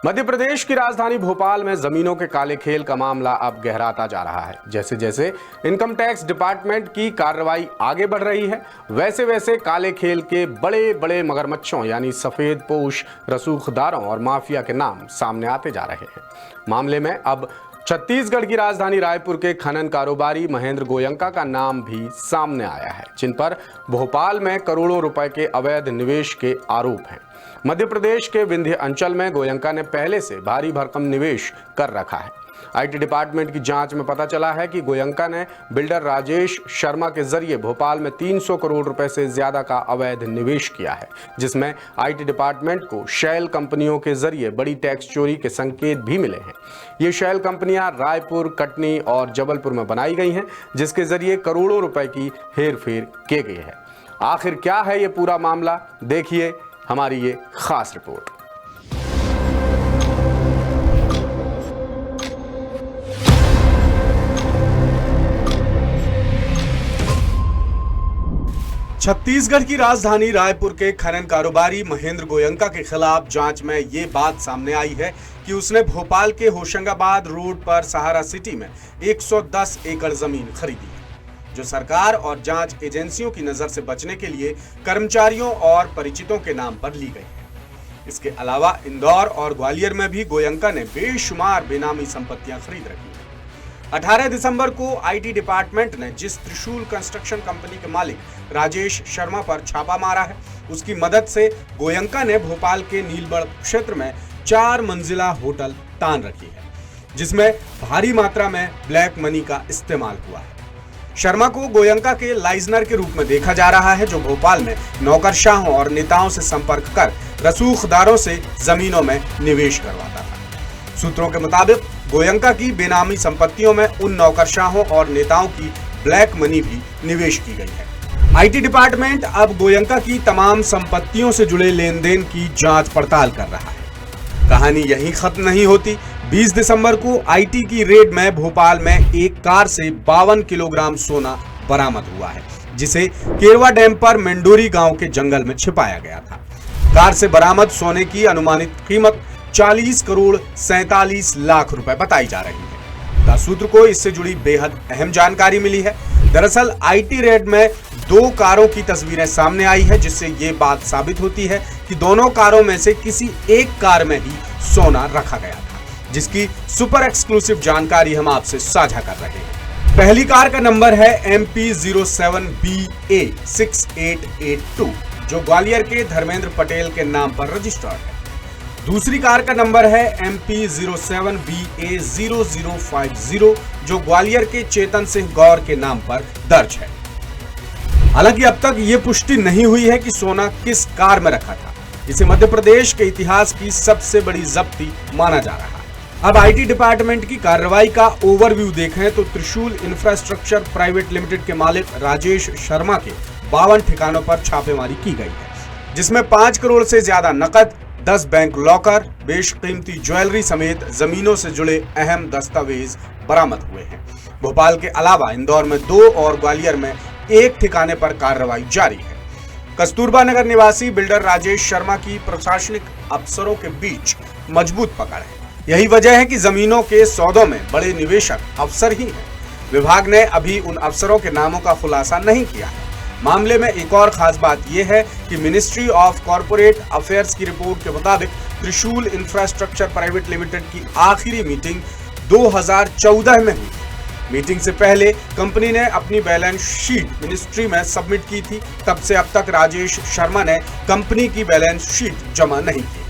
मध्य प्रदेश की राजधानी भोपाल में जमीनों के काले खेल का मामला अब गहराता जा रहा है। जैसे जैसे इनकम टैक्स डिपार्टमेंट की कार्रवाई आगे बढ़ रही है, वैसे वैसे काले खेल के बड़े बड़े मगरमच्छों यानी सफेद पोश रसूखदारों और माफिया के नाम सामने आते जा रहे हैं। मामले में अब छत्तीसगढ़ की राजधानी रायपुर के खनन कारोबारी महेंद्र गोयंका का नाम भी सामने आया है, जिन पर भोपाल में करोड़ों रुपए के अवैध निवेश के आरोप हैं। मध्य प्रदेश के विंध्य अंचल में गोयंका ने पहले से भारी भरकम निवेश कर रखा है। आईटी डिपार्टमेंट की जांच में पता चला है कि गोयंका ने बिल्डर राजेश शर्मा के जरिए भोपाल में 300 करोड़ रुपए से ज्यादा का अवैध निवेश किया है, जिसमें आईटी डिपार्टमेंट को शैल कंपनियों के जरिए बड़ी टैक्स चोरी के संकेत भी मिले हैं। ये शैल कंपनियां रायपुर, कटनी और जबलपुर में बनाई गई हैं, जिसके जरिए करोड़ों रुपए की हेरफेर की गई है। आखिर क्या है ये पूरा मामला, देखिए हमारी ये खास रिपोर्ट। छत्तीसगढ़ की राजधानी रायपुर के खनन कारोबारी महेंद्र गोयंका के खिलाफ जांच में ये बात सामने आई है कि उसने भोपाल के होशंगाबाद रोड पर सहारा सिटी में 110 एकड़ जमीन खरीदी है, जो सरकार और जांच एजेंसियों की नजर से बचने के लिए कर्मचारियों और परिचितों के नाम पर ली गई है। इसके अलावा इंदौर और ग्वालियर में भी गोयंका ने बेशुमार बेनामी संपत्तियां खरीद रखी हैं। 18 दिसंबर को आईटी डिपार्टमेंट ने जिस त्रिशूल कंस्ट्रक्शन कंपनी के मालिक राजेश शर्मा पर छापा मारा है, उसकी मदद से गोयंका ने भोपाल के नीलबढ़ क्षेत्र में 4 मंजिला होटल तान रखी है, जिसमें भारी मात्रा में ब्लैक मनी का इस्तेमाल हुआ है। शर्मा को गोयंका के लाइजनर के रूप में देखा जा रहा है, जो भोपाल में नौकरशाहों और नेताओं से संपर्क कर रसूखदारों से जमीनों में निवेश करवाता था। सूत्रों के मुताबिक गोयंका की बेनामी संपत्तियों में उन नौकरशाहों और नेताओं की ब्लैक मनी भी निवेश की गई है। आईटी डिपार्टमेंट अब गोयंका की तमाम संपत्तियों से जुड़े लेन देन की जांच पड़ताल कर रहा है। कहानी यहीं खत्म नहीं होती। 20 दिसंबर को आईटी की रेड में भोपाल में एक कार से 52 किलोग्राम सोना बरामद हुआ है, जिसे केरवा डैम पर मेंडोरी गांव के जंगल में छिपाया गया था। कार से बरामद सोने की अनुमानित कीमत 40 करोड़ 47 लाख रुपए बताई जा रही है। सूत्र को इससे जुड़ी बेहद अहम जानकारी मिली है। दरअसल आईटी रेड में 2 कारों की तस्वीरें सामने आई है, जिससे ये बात साबित होती है कि दोनों कारों में से किसी एक कार में ही सोना रखा गया था, जिसकी सुपर एक्सक्लूसिव जानकारी हम आपसे साझा कर रहे हैं। पहली कार का नंबर है MP07BA 6882, जो ग्वालियर के धर्मेंद्र पटेल के नाम पर रजिस्टर्ड है। दूसरी कार का नंबर है MP07BA 0050, जो ग्वालियर के चेतन सिंह गौर के नाम पर दर्ज है। हालांकि अब तक ये पुष्टि नहीं हुई है कि सोना किस कार में रखा था। इसे मध्य प्रदेश के इतिहास की सबसे बड़ी जब्ती माना जा रहा है। अब आईटी डिपार्टमेंट की कार्रवाई का ओवरव्यू देखें तो त्रिशूल इंफ्रास्ट्रक्चर प्राइवेट लिमिटेड के मालिक राजेश शर्मा के 52 ठिकानों पर छापेमारी की गई है, जिसमें 5 करोड़ से ज्यादा नकद, 10 बैंक लॉकर, बेशकीमती ज्वेलरी समेत जमीनों से जुड़े अहम दस्तावेज बरामद हुए हैं। भोपाल के अलावा इंदौर में 2 और ग्वालियर में 1 ठिकाने पर कार्रवाई जारी है। कस्तूरबा नगर निवासी बिल्डर राजेश शर्मा की प्रशासनिक अफसरों के बीच मजबूत पकड़ है। यही वजह है कि जमीनों के सौदों में बड़े निवेशक अफसर ही हैं। विभाग ने अभी उन अफसरों के नामों का खुलासा नहीं किया है। मामले में एक और खास बात यह है कि मिनिस्ट्री ऑफ कॉर्पोरेट अफेयर्स की रिपोर्ट के मुताबिक त्रिशूल इंफ्रास्ट्रक्चर प्राइवेट लिमिटेड की आखिरी मीटिंग 2014 में हुई। मीटिंग से पहले कंपनी ने अपनी बैलेंस शीट मिनिस्ट्री में सबमिट की थी। तब से अब तक राजेश शर्मा ने कंपनी की बैलेंस शीट जमा नहीं की।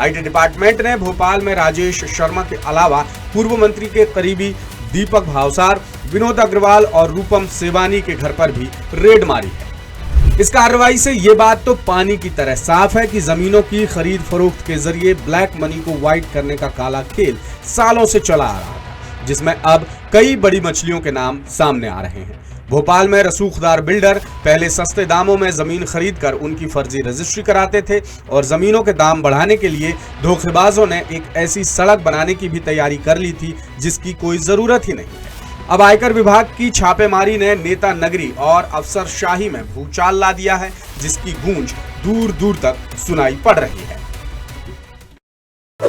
आईटी डिपार्टमेंट ने भोपाल में राजेश शर्मा के अलावा पूर्व मंत्री के करीबी दीपक भावसार, विनोद अग्रवाल और रूपम सेवानी के घर पर भी रेड मारी है। इस कार्रवाई से ये बात तो पानी की तरह साफ है कि जमीनों की खरीद फरोख्त के जरिए ब्लैक मनी को व्हाइट करने का काला खेल सालों से चला आ रहा था, जिसमें अब कई बड़ी मछलियों के नाम सामने आ रहे हैं। भोपाल में रसूखदार बिल्डर पहले सस्ते दामों में जमीन खरीदकर उनकी फर्जी रजिस्ट्री कराते थे और जमीनों के दाम बढ़ाने के लिए धोखेबाजों ने एक ऐसी सड़क बनाने की भी तैयारी कर ली थी जिसकी कोई जरूरत ही नहीं है। अब आयकर विभाग की छापेमारी ने नेता नगरी और अफसरशाही में भूचाल ला दिया है, जिसकी गूंज दूर दूर तक सुनाई पड़ रही है।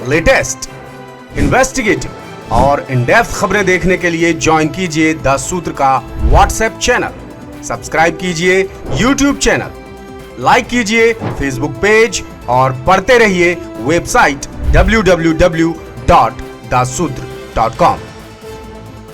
लेटेस्ट, इन्वेस्टिगेटिव और इन डेप्थ खबरें देखने के लिए ज्वाइन कीजिए द सूत्र का व्हाट्सएप चैनल, सब्सक्राइब कीजिए यूट्यूब चैनल, लाइक कीजिए फेसबुक पेज और पढ़ते रहिए वेबसाइट www.dasudr.com।